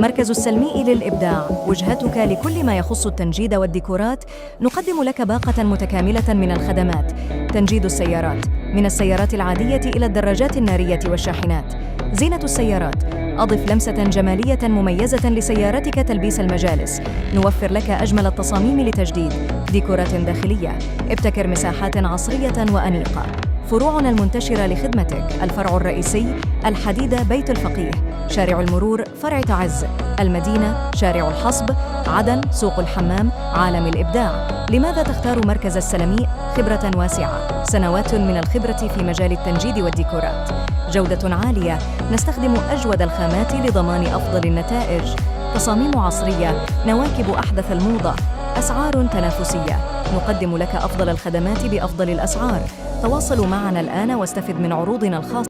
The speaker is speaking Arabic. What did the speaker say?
مركز السلمي للإبداع، وجهتك لكل ما يخص التنجيد والديكورات. نقدم لك باقة متكاملة من الخدمات: تنجيد السيارات، من السيارات العادية إلى الدراجات النارية والشاحنات. زينة السيارات، أضف لمسة جمالية مميزة لسيارتك تلبيس المجالس. نوفر لك أجمل التصاميم لتجديد ديكورات داخلية. ابتكر مساحات عصرية وأنيقة. فروعنا المنتشرة لخدمتك: الفرع الرئيسي الحديدة بيت الفقيه، شارع المرور فرع تعز، المدينة شارع الحصب، عدن سوق الحمام، عالم الإبداع. لماذا تختار مركز السلمي؟ خبرة واسعة، سنوات من الخبرة في مجال التنجيد والديكورات، جودة عالية، نستخدم أجود الخامات لضمان أفضل النتائج، تصاميم عصرية، نواكب أحدث الموضة، أسعار تنافسية. نقدم لك أفضل الخدمات بأفضل الأسعار. تواصلوا معنا الآن واستفد من عروضنا الخاصة.